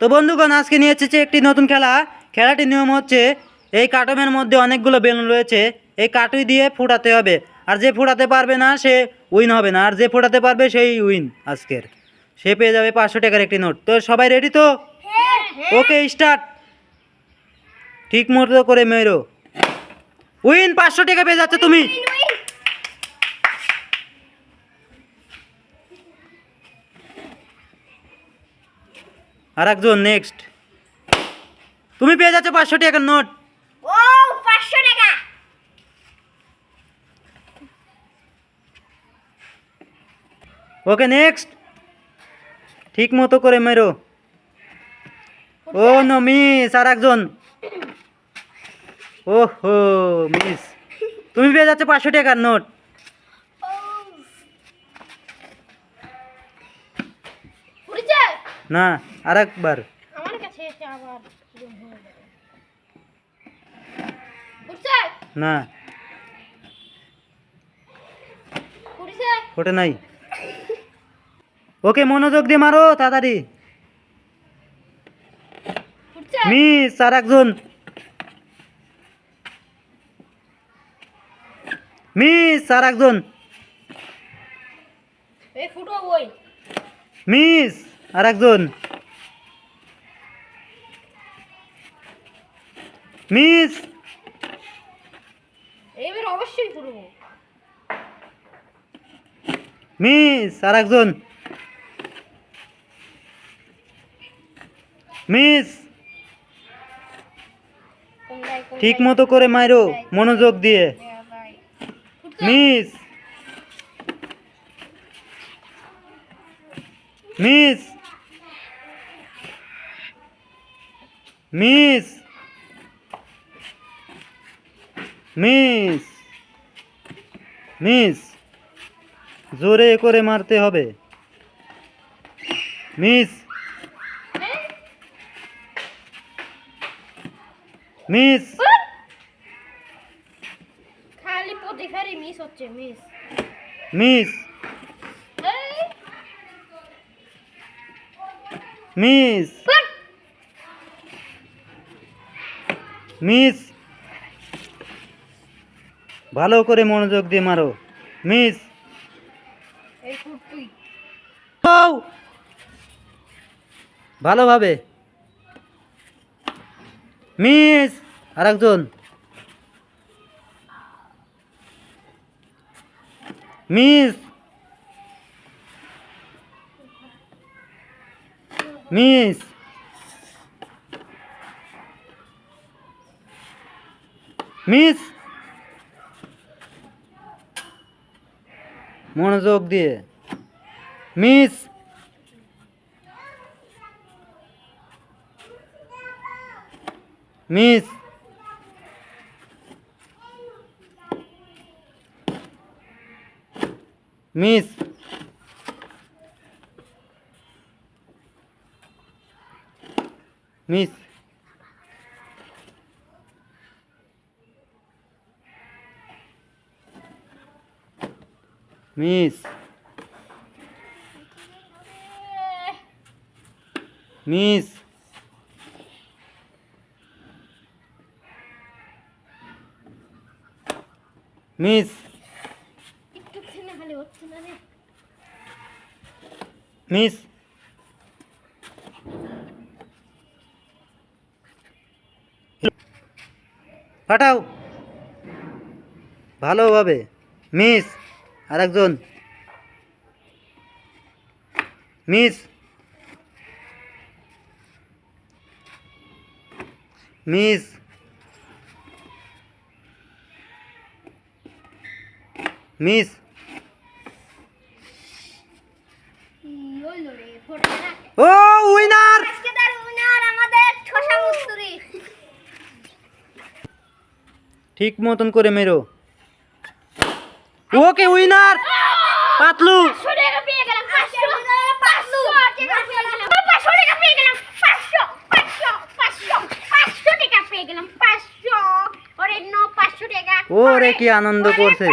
তো বন্ধুগণ, আজকে নিয়ে এসেছি একটি নতুন খেলা। খেলাটির নিয়ম হচ্ছে, এই কাটমের মধ্যে অনেকগুলো বেলুন রয়েছে। এই কাটুই দিয়ে ফুটাতে হবে, আর যে ফুটাতে পারবে না সে উইন হবে না, আর যে ফুটাতে পারবে সেই উইন। আজকের সে পেয়ে যাবে 500 টাকার একটি নোট। তো সবাই রেডি তো? ওকে, স্টার্ট। ঠিক মতো করে মেরো। উইন, 500 টাকা পেয়ে যাচ্ছে তুমি। আর একজন নেক্সট। তুমি পেয়ে যাচ্ছ 500 টাকার নোট। ও 500 টাকা। ওকে, নেক্সট। ঠিক মতো করে মেরো। ও নো, মিস। আর একজন। ওহো, মিস। তুমি পেয়ে যাচ্ছ 500 টাকার নোট। পুরিছে না, আর একবার। আমার কাছে এসে আবার পুরিছে না, পুরিছে ওটা নাই। ওকে, মনোযোগ দিয়ে মারো তাড়াতাড়ি। পুরিছে মিস। আর একজন। মিস। আর একজন। এই ফুটো বই মিস। আর একজন। মিস। এবার অবশ্যই পুরবো। মিস। আর একজন। মিস। ঠিক মতো করে মারো, মনোযোগ দিয়ে। Miss. Miss. Miss. Miss. Miss. জোরে করে মারতে হবে। মিস। মিস। খালি প্রতিবারই মিস হচ্ছে, মিস। মিস। মিস। মিস। ভালো করে মনোযোগ দিয়ে মারো। মিস। এই ফুট তুই ও, ভালোভাবে। মিস। আর একজন। মিস। মিস। মিস। মনোযোগ দিয়ে। Miss. Miss. Miss. Miss. Miss. Miss. Miss. একটু খেলে খালি হচ্ছে না রে। মিস। পাঠাও ভালোভাবে। মিস। আর একজন। মিস। মিস। মিস। কি হইলো রে ফোটা না। ও, উইনার। আজকের উইনার আমাদের ছোটা মুস্তুরি। ঠিক মতন করে মেরো। ওকে, উইনার পাতলু। 500 টাকা পেয়ে গেলাম। 500 টাকা পেয়ে গেলাম। 500 টাকা পেয়ে গেলাম। 500 টাকা পেয়ে গেলাম। 500 ওরে নো 500 টাকা। ওরে কি আনন্দ করছে।